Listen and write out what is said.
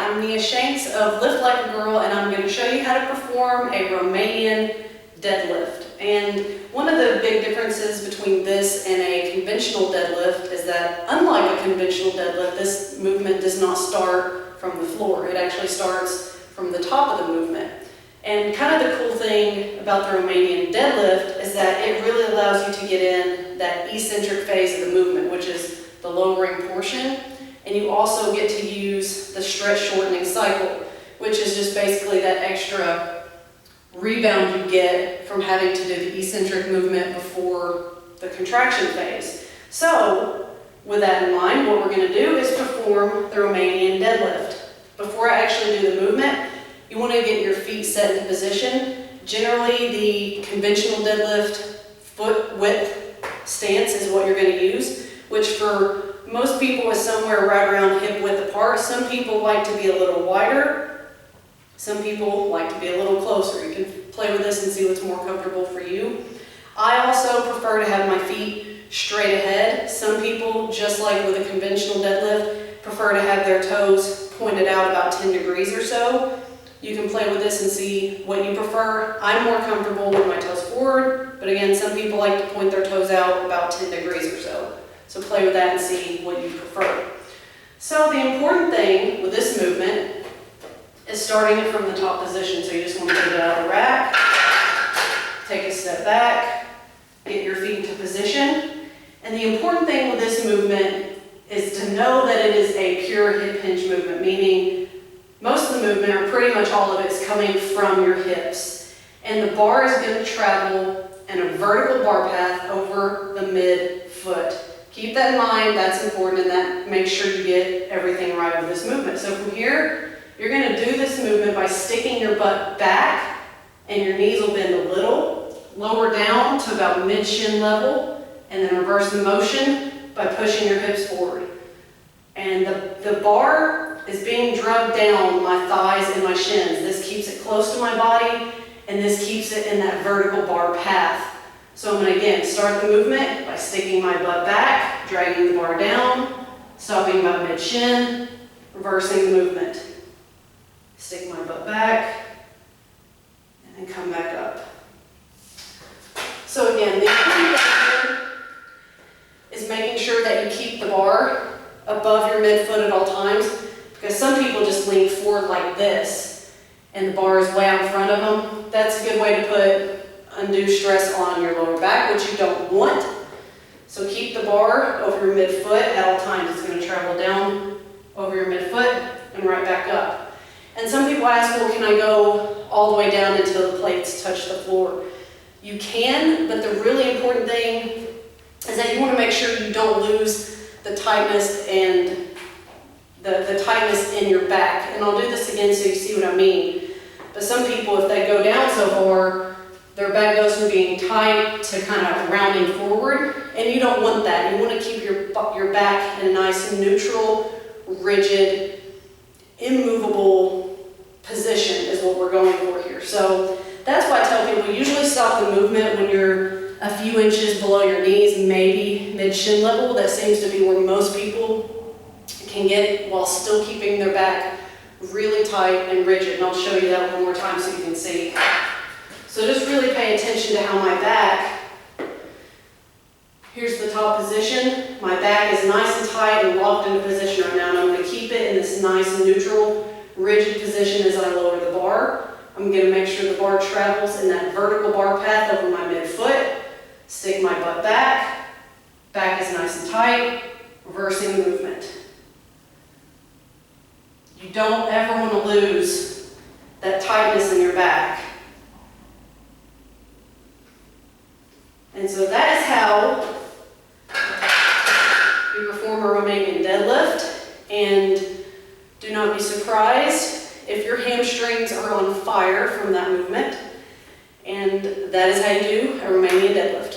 I'm Nia Shanks of Lift Like a Girl, and I'm going to show you how to perform a Romanian deadlift. And one of the big differences between this and a conventional deadlift is that, unlike a conventional deadlift, this movement does not start from the floor. It actually starts from the top of the movement. And kind of the cool thing about the Romanian deadlift is that it really allows you to get in that eccentric phase of the movement, which is the lowering portion. And you also get to use the stretch shortening cycle, which is just basically that extra rebound you get from having to do the eccentric movement before the contraction phase. So, with that in mind, what we're going to do is perform the Romanian deadlift. Before I actually do the movement, you want to get your feet set into position. Generally, the conventional deadlift foot width stance is what you're going to use, which for most people is somewhere right around hip width apart. Some people like to be a little wider. Some people like to be a little closer. You can play with this and see what's more comfortable for you. I also prefer to have my feet straight ahead. Some people, just like with a conventional deadlift, prefer to have their toes pointed out about 10 degrees or so. You can play with this and see what you prefer. I'm more comfortable with my toes forward, but again, some people like to point their toes out about 10 degrees or so. So play with that and see what you prefer. So the important thing with this movement is starting it from the top position. So you just want to get it out of the rack, take a step back, get your feet into position. And the important thing with this movement is to know that it is a pure hip hinge movement, meaning most of the movement, or pretty much all of it, is coming from your hips. And the bar is going to travel in a vertical bar path over the mid-foot. Keep that in mind, that's important, and that makes sure you get everything right with this movement. So from here, you're going to do this movement by sticking your butt back, and your knees will bend a little, lower down to about mid-shin level, and then reverse the motion by pushing your hips forward. And the bar is being drugged down my thighs and my shins. This keeps it close to my body, and this keeps it in that vertical bar path. So I'm going to again start the movement by sticking my butt back, dragging the bar down, stopping about mid-shin, reversing the movement. Stick my butt back, and then come back up. So again, the important thing here is making sure that you keep the bar above your midfoot at all times, because some people just lean forward like this, and the bar is way out in front of them. That's a good way to put undue stress on your lower back, which you don't want. So keep the bar over your midfoot at all times. It's going to travel down over your midfoot and right back up. And some people ask, well, can I go all the way down until the plates touch the floor? You can, but the really important thing is that you want to make sure you don't lose the tightness and the tightness in your back. And I'll do this again so you see what I mean. But some people, if they go down so far, their back goes from being tight to kind of rounding forward, and you don't want that. You want to keep your back in a nice neutral, rigid, immovable position is what we're going for here. So that's why I tell people usually stop the movement when you're a few inches below your knees, maybe mid-shin level. That seems to be where most people can get while still keeping their back really tight and rigid. And I'll show you that one more time so you can see. So just really pay attention to how my back, here's the top position, my back is nice and tight and locked into position right now, and I'm going to keep it in this nice neutral, rigid position as I lower the bar. I'm going to make sure the bar travels in that vertical bar path over my midfoot, stick my butt back, back is nice and tight, reversing the movement. You don't ever want to lose that tightness in your back. And so that is how we perform a Romanian deadlift. And do not be surprised if your hamstrings are on fire from that movement. And that is how you do a Romanian deadlift.